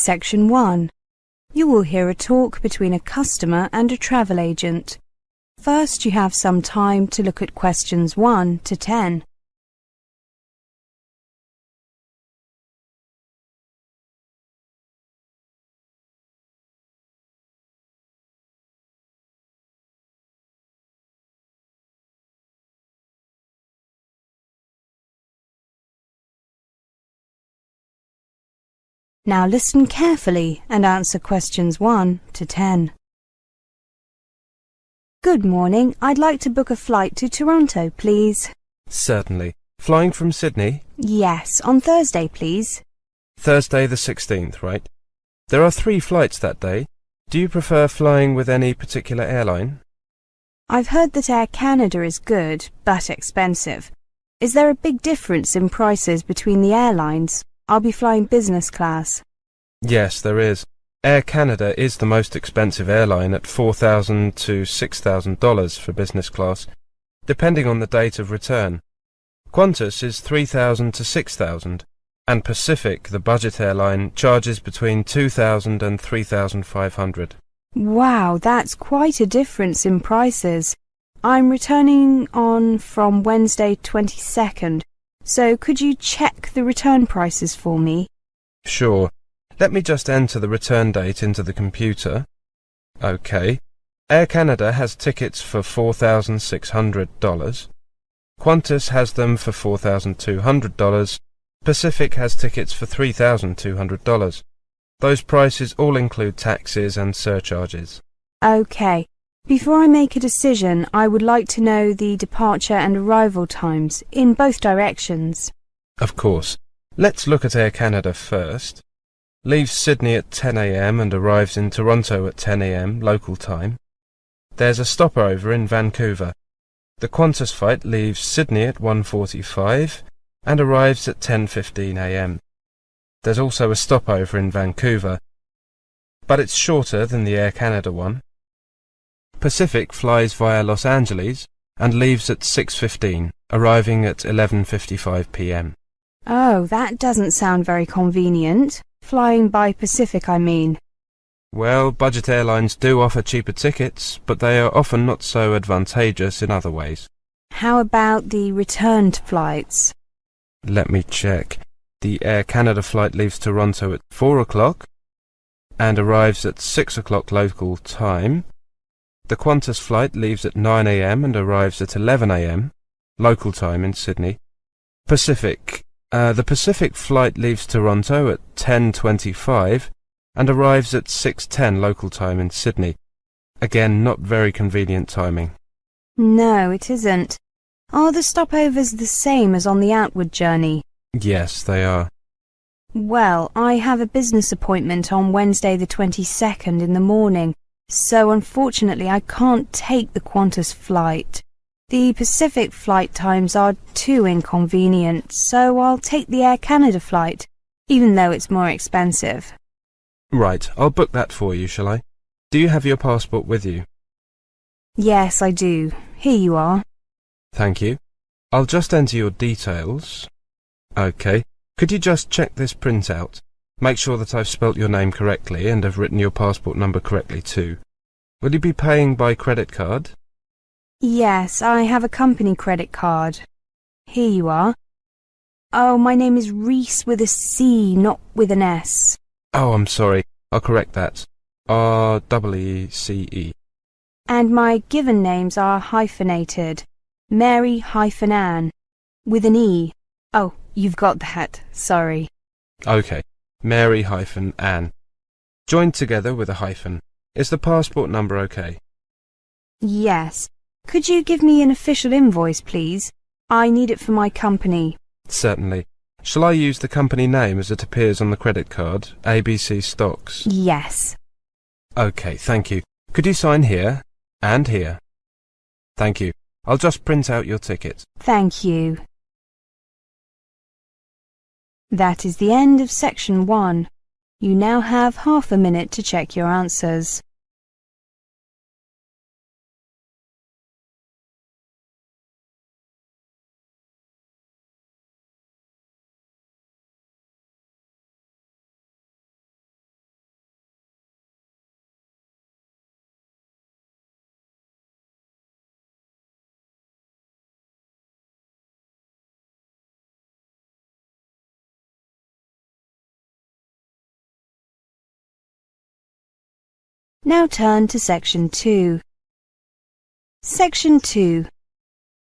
Section 1. You will hear a talk between a customer and a travel agent. First, you have some time to look at questions 1 to 10. Now listen carefully and answer questions 1 to 10. Good morning. I'd like to book a flight to Toronto, please. Certainly. Flying from Sydney? Yes, on Thursday, please. Thursday the 16th, right? There are 3 flights that day. Do you prefer flying with any particular airline? I've heard that Air Canada is good, but expensive. Is there a big difference in prices between the airlines? I'll be flying business class. Yes, there is. Air Canada is the most expensive airline at $4,000 to $6,000 for business class, depending on the date of return. Qantas is $3,000 to $6,000, and Pacific, the budget airline, charges between $2,000 and $3,500. Wow, that's quite a difference in prices. I'm returning on from Wednesday 22nd, so could you check the return prices for me? Sure. Let me just enter the return date into the computer. OK. Air Canada has tickets for $4,600. Qantas has them for $4,200. Pacific has tickets for $3,200. Those prices all include taxes and surcharges. OK. Before I make a decision, I would like to know the departure and arrival times in both directions. Of course. Let's look at Air Canada first. Leaves Sydney at 10 a.m. and arrives in Toronto at 10 a.m. local time. There's a stopover in Vancouver. The Qantas flight leaves Sydney at 1:45 and arrives at 10:15 a.m. There's also a stopover in Vancouver, but it's shorter than the Air Canada one. Pacific flies via Los Angeles and leaves at 6:15, arriving at 11:55 p.m. Oh, that doesn't sound very convenient. Flying by Pacific, I mean. Well, budget airlines do offer cheaper tickets, but they are often not so advantageous in other ways. How about the returned flights? Let me check. The Air Canada flight leaves Toronto at 4 o'clock and arrives at 6 o'clock local time. The Qantas flight leaves at 9 a.m. and arrives at 11 a.m. local time in Sydney. The Pacific flight leaves Toronto at 10:25 and arrives at 6:10 local time in Sydney. Again, not very convenient timing. No, it isn't. Are the stopovers the same as on the outward journey? Yes, they are. Well, I have a business appointment on Wednesday the 22nd in the morning, so unfortunately I can't take the Qantas flight. The Pacific flight times are too inconvenient, so I'll take the Air Canada flight, even though it's more expensive. Right, I'll book that for you, shall I? Do you have your passport with you? Yes, I do. Here you are. Thank you. I'll just enter your details. OK. Could you just check this printout? Make sure that I've spelt your name correctly and have written your passport number correctly too. Will you be paying by credit card? Yes, I have a company credit card. Here you are. Oh, my name is Reese with a C, not with an S. Oh, I'm sorry. I'll correct that. R-E-E-C-E. And my given names are hyphenated. Mary-Ann, with an E. Oh, you've got that. Sorry. OK. Mary-Ann. Joined together with a hyphen. Is the passport number OK? Yes. Could you give me an official invoice, please? I need it for my company. Certainly. Shall I use the company name as it appears on the credit card, ABC Stocks? Yes. OK, thank you. Could you sign here and here? Thank you. I'll just print out your ticket. Thank you. That is the end of section 1. You now have half a minute to check your answers. Now turn to Section 2. Section 2.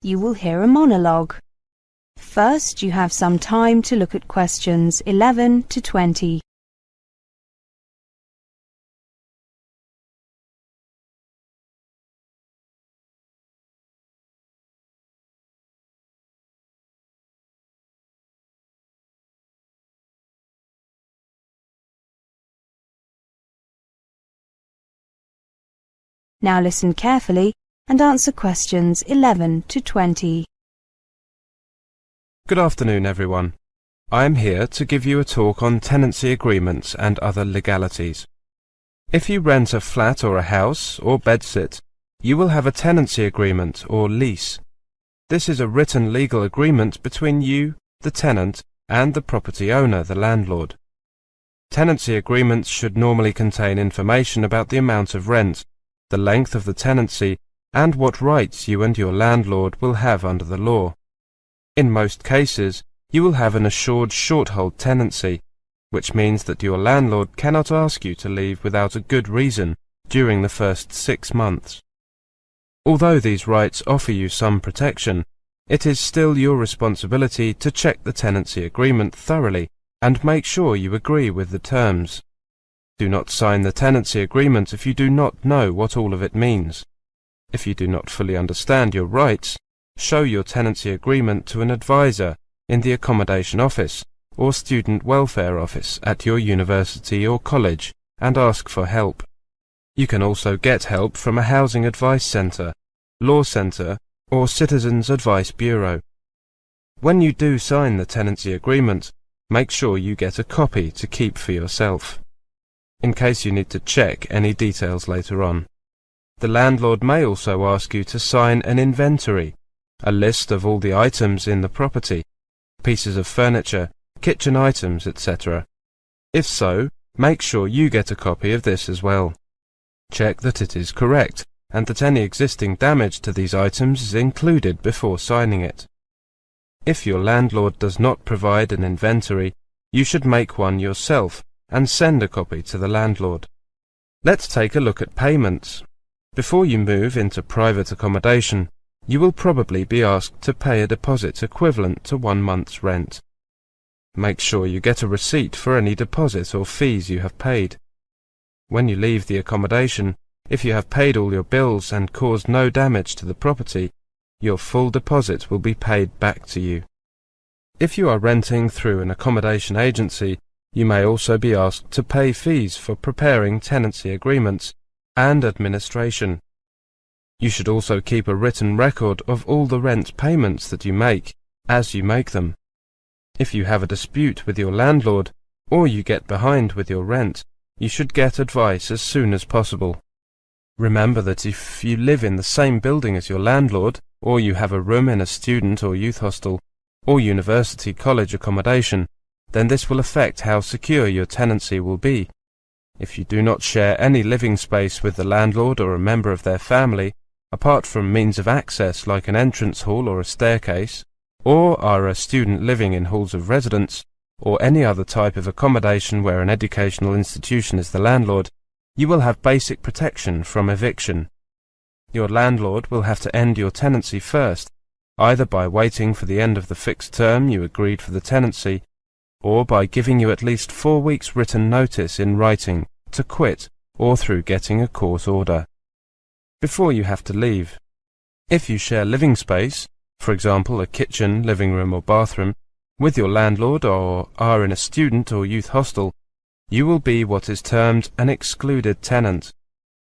You will hear a monologue. First, you have some time to look at questions 11 to 20. Now listen carefully and answer questions 11 to 20. Good afternoon, everyone. I am here to give you a talk on tenancy agreements and other legalities. If you rent a flat or a house or bedsit, you will have a tenancy agreement or lease. This is a written legal agreement between you, the tenant, and the property owner, the landlord. Tenancy agreements should normally contain information about the amount of rent, the length of the tenancy, and what rights you and your landlord will have under the law. In most cases, you will have an assured short-hold tenancy, which means that your landlord cannot ask you to leave without a good reason during the first 6 months. Although these rights offer you some protection, it is still your responsibility to check the tenancy agreement thoroughly and make sure you agree with the terms. Do not sign the tenancy agreement if you do not know what all of it means. If you do not fully understand your rights, show your tenancy agreement to an advisor in the accommodation office or student welfare office at your university or college and ask for help. You can also get help from a housing advice centre, law centre, or citizens advice bureau. When you do sign the tenancy agreement, make sure you get a copy to keep for yourself, in case you need to check any details later on. The landlord may also ask you to sign an inventory, a list of all the items in the property, pieces of furniture, kitchen items, etc. If so, make sure you get a copy of this as well. Check that it is correct and that any existing damage to these items is included before signing it. If your landlord does not provide an inventory, you should make one yourself and send a copy to the landlord. Let's take a look at payments. Before you move into private accommodation, you will probably be asked to pay a deposit equivalent to 1 month's rent. Make sure you get a receipt for any deposit or fees you have paid. When you leave the accommodation, if you have paid all your bills and caused no damage to the property, your full deposit will be paid back to you. If you are renting through an accommodation agency, you may also be asked to pay fees for preparing tenancy agreements and administration. You should also keep a written record of all the rent payments that you make, as you make them. If you have a dispute with your landlord, or you get behind with your rent, you should get advice as soon as possible. Remember that if you live in the same building as your landlord, or you have a room in a student or youth hostel, or university college accommodation, then this will affect how secure your tenancy will be. If you do not share any living space with the landlord or a member of their family, apart from means of access like an entrance hall or a staircase, or are a student living in halls of residence, or any other type of accommodation where an educational institution is the landlord, you will have basic protection from eviction. Your landlord will have to end your tenancy first, either by waiting for the end of the fixed term you agreed for the tenancy, or by giving you at least 4 weeks written notice in writing to quit, or through getting a court order. Before you have to leave, if you share living space, for example a kitchen, living room or bathroom, with your landlord or are in a student or youth hostel, you will be what is termed an excluded tenant,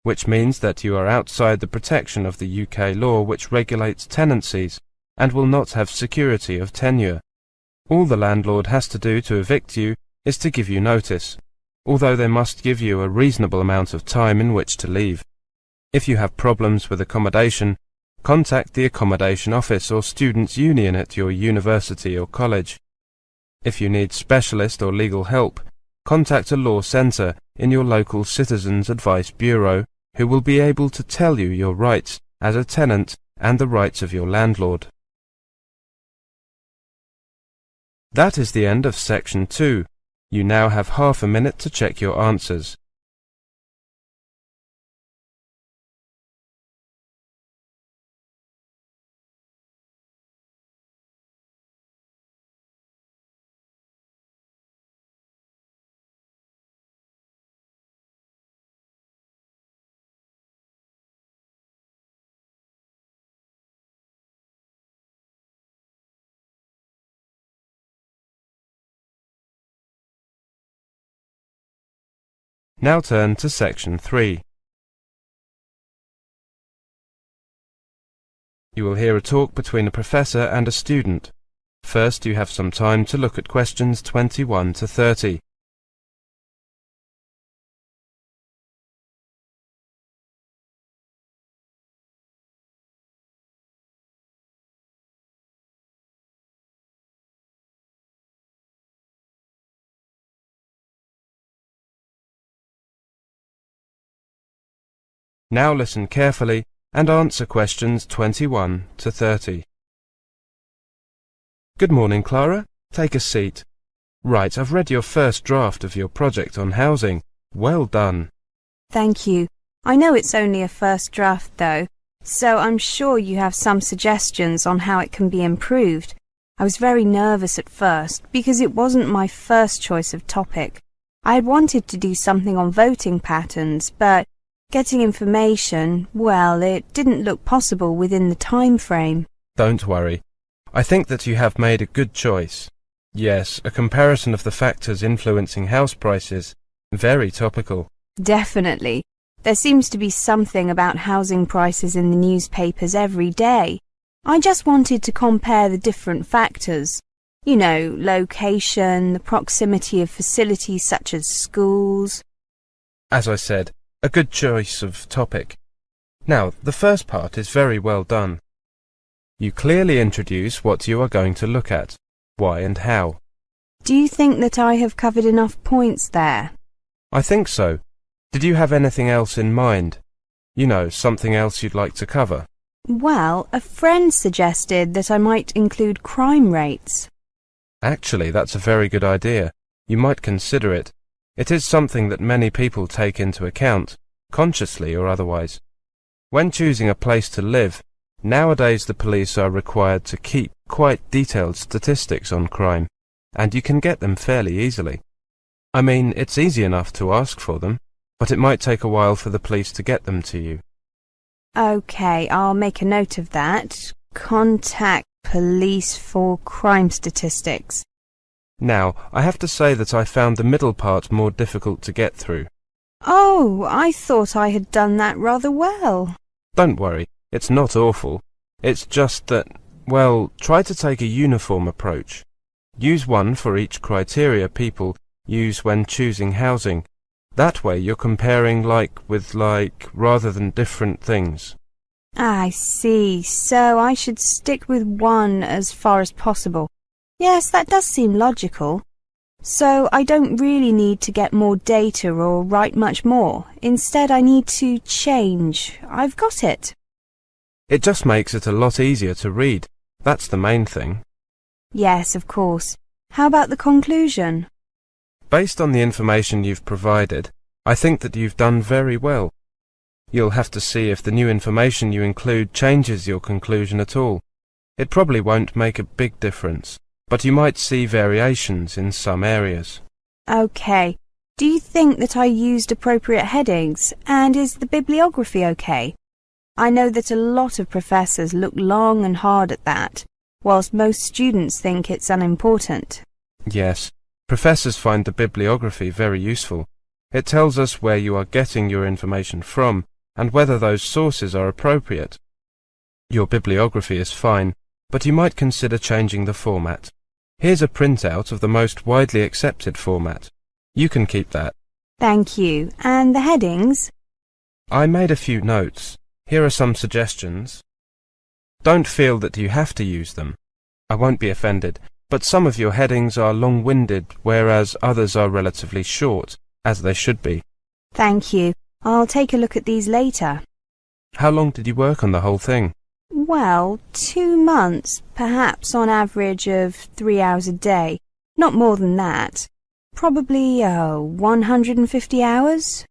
which means that you are outside the protection of the UK law which regulates tenancies and will not have security of tenure. All the landlord has to do to evict you is to give you notice, although they must give you a reasonable amount of time in which to leave. If you have problems with accommodation, contact the accommodation office or students' union at your university or college. If you need specialist or legal help, contact a law centre in your local Citizens Advice Bureau who will be able to tell you your rights as a tenant and the rights of your landlord. That is the end of Section 2. You now have half a minute to check your answers. Now turn to section 3. You will hear a talk between a professor and a student. First, you have some time to look at questions 21 to 30. Now listen carefully and answer questions 21 to 30. Good morning, Clara. Take a seat. Right, I've read your first draft of your project on housing. Well done. Thank you. I know it's only a first draft, though, so I'm sure you have some suggestions on how it can be improved. I was very nervous at first because it wasn't my first choice of topic. I had wanted to do something on voting patterns, but getting information, well, it didn't look possible within the time frame. Don't worry. I think that you have made a good choice. Yes, a comparison of the factors influencing house prices. Very topical. Definitely. There seems to be something about housing prices in the newspapers every day. I just wanted to compare the different factors. You know, location, the proximity of facilities such as schools. As I said, a good choice of topic. Now, the first part is very well done. You clearly introduce what you are going to look at, why and how. Do you think that I have covered enough points there? I think so. Did you have anything else in mind? You know, something else you'd like to cover? Well, a friend suggested that I might include crime rates. Actually, that's a very good idea. You might consider it. It is something that many people take into account, consciously or otherwise. When choosing a place to live, nowadays the police are required to keep quite detailed statistics on crime, and you can get them fairly easily. I mean, it's easy enough to ask for them, but it might take a while for the police to get them to you. OK, I'll make a note of that. Contact police for crime statistics. Now, I have to say that I found the middle part more difficult to get through. Oh, I thought I had done that rather well. Don't worry, it's not awful. It's just that, well, try to take a uniform approach. Use one for each criteria people use when choosing housing. That way you're comparing like with like rather than different things. I see. So I should stick with one as far as possible. Yes, that does seem logical. So I don't really need to get more data or write much more. Instead, I need to change. I've got it. It just makes it a lot easier to read. That's the main thing. Yes, of course. How about the conclusion? Based on the information you've provided, I think that you've done very well. You'll have to see if the new information you include changes your conclusion at all. It probably won't make a big difference, but you might see variations in some areas. OK. Do you think that I used appropriate headings, and is the bibliography OK? I know that a lot of professors look long and hard at that, whilst most students think it's unimportant. Yes, professors find the bibliography very useful. It tells us where you are getting your information from and whether those sources are appropriate. Your bibliography is fine, but you might consider changing the format. Here's a printout of the most widely accepted format. You can keep that. Thank you. And the headings? I made a few notes. Here are some suggestions. Don't feel that you have to use them. I won't be offended, but some of your headings are long-winded, whereas others are relatively short, as they should be. Thank you. I'll take a look at these later. How long did you work on the whole thing? Well, 2 months, perhaps on average of 3 hours a day. Not more than that. Probably, 150 hours?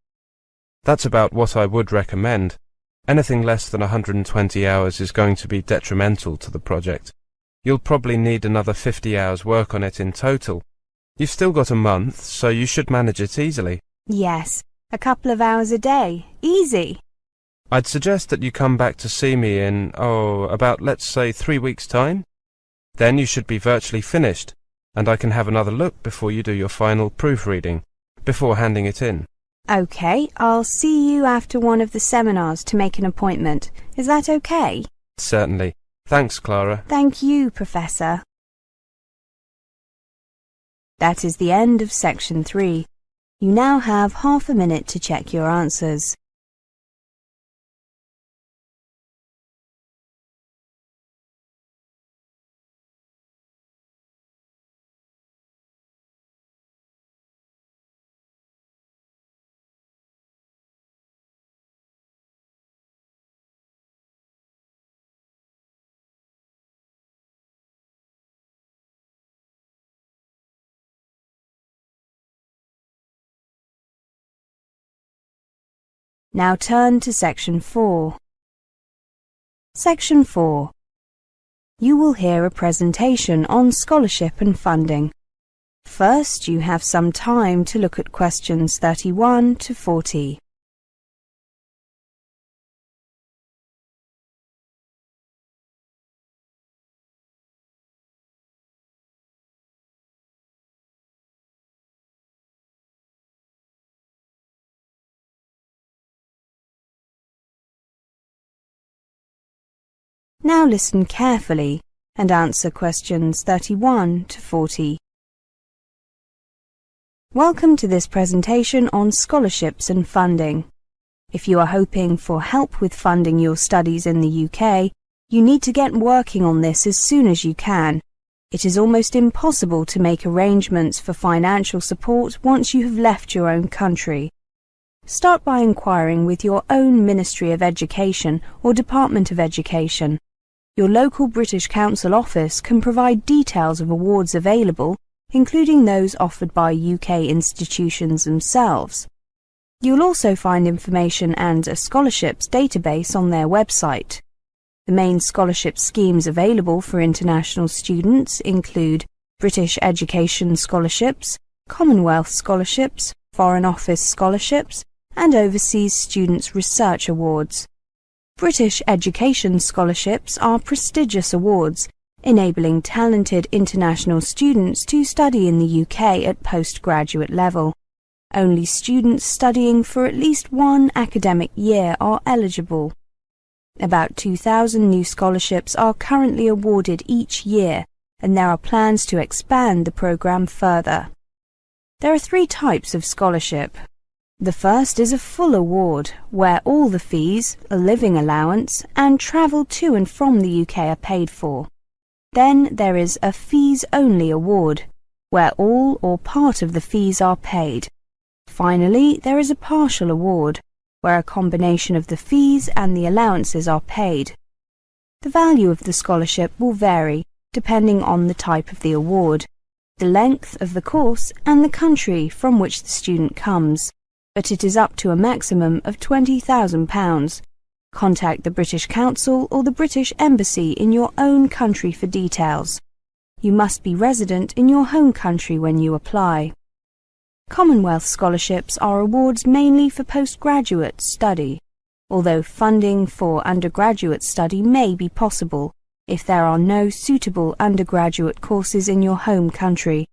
That's about what I would recommend. Anything less than 120 hours is going to be detrimental to the project. You'll probably need another 50 hours work on it in total. You've still got a month, so you should manage it easily. Yes, a couple of hours a day. Easy. I'd suggest that you come back to see me in, about, let's say, 3 weeks' time. Then you should be virtually finished, and I can have another look before you do your final proofreading, before handing it in. Okay, I'll see you after one of the seminars to make an appointment. Is that okay? Certainly. Thanks, Clara. Thank you, Professor. That is the end of section 3. You now have half a minute to check your answers. Now turn to section 4. Section 4. You will hear a presentation on scholarship and funding. First, you have some time to look at questions 31 to 40. Now listen carefully and answer questions 31 to 40. Welcome to this presentation on scholarships and funding. If you are hoping for help with funding your studies in the UK, you need to get working on this as soon as you can. It is almost impossible to make arrangements for financial support once you have left your own country. Start by inquiring with your own Ministry of Education or Department of Education. Your local British Council office can provide details of awards available, including those offered by UK institutions themselves. You'll also find information and a scholarships database on their website. The main scholarship schemes available for international students include British Education Scholarships, Commonwealth Scholarships, Foreign Office Scholarships, and Overseas Students' Research Awards. British Education Scholarships are prestigious awards, enabling talented international students to study in the UK at postgraduate level. Only students studying for at least one academic year are eligible. About 2,000 new scholarships are currently awarded each year, and there are plans to expand the programme further. There are 3 types of scholarship. The first is a full award, where all the fees, a living allowance, and travel to and from the UK are paid for. Then there is a fees-only award, where all or part of the fees are paid. Finally, there is a partial award, where a combination of the fees and the allowances are paid. The value of the scholarship will vary, depending on the type of the award, the length of the course, and the country from which the student comes. But it is up to a maximum of £20,000. Contact the British Council or the British Embassy in your own country for details. You must be resident in your home country when you apply. Commonwealth scholarships are awards mainly for postgraduate study, although funding for undergraduate study may be possible if there are no suitable undergraduate courses in your home country.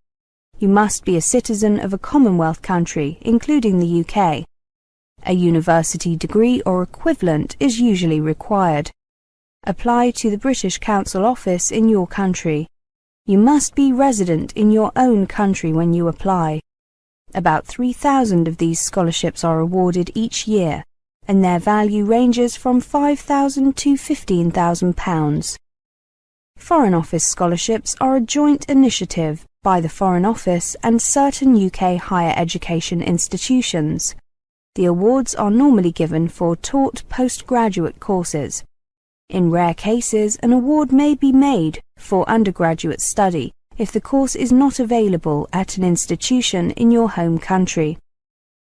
You must be a citizen of a Commonwealth country, including the UK. A university degree or equivalent is usually required. Apply to the British Council office in your country. You must be resident in your own country when you apply. About 3,000 of these scholarships are awarded each year, and their value ranges from £5,000 to £15,000. Foreign Office scholarships are a joint initiative by the Foreign Office and certain UK higher education institutions. The awards are normally given for taught postgraduate courses. In rare cases, an award may be made for undergraduate study if the course is not available at an institution in your home country.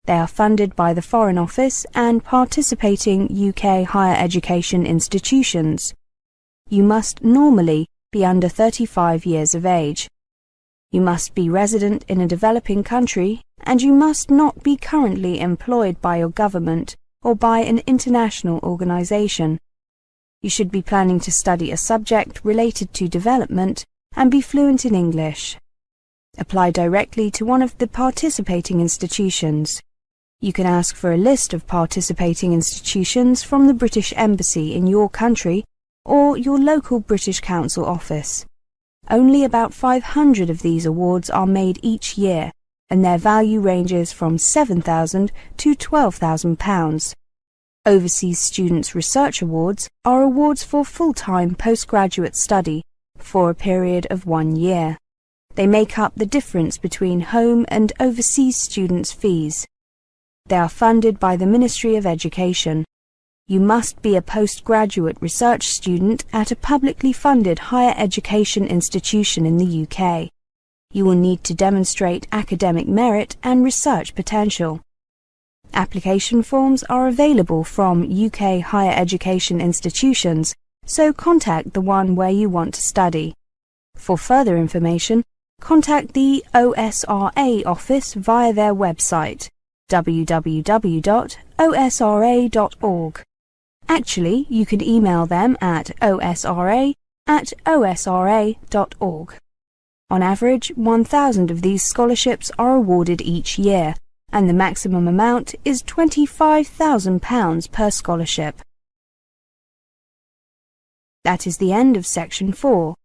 They are funded by the Foreign Office and participating UK higher education institutions. You must normally be under 35 years of age. You must be resident in a developing country, and you must not be currently employed by your government or by an international organisation. You should be planning to study a subject related to development and be fluent in English. Apply directly to one of the participating institutions. You can ask for a list of participating institutions from the British Embassy in your country or your local British Council office. Only about 500 of these awards are made each year, and their value ranges from £7,000 to £12,000. Overseas Students' Research Awards are awards for full-time postgraduate study for a period of 1 year. They make up the difference between home and overseas students' fees. They are funded by the Ministry of Education. You must be a postgraduate research student at a publicly funded higher education institution in the UK. You will need to demonstrate academic merit and research potential. Application forms are available from UK higher education institutions, so contact the one where you want to study. For further information, contact the OSRA office via their website, www.osra.org. Actually, you can email them at osra@osra.org. On average, 1,000 of these scholarships are awarded each year, and the maximum amount is £25,000 per scholarship. That is the end of Section 4.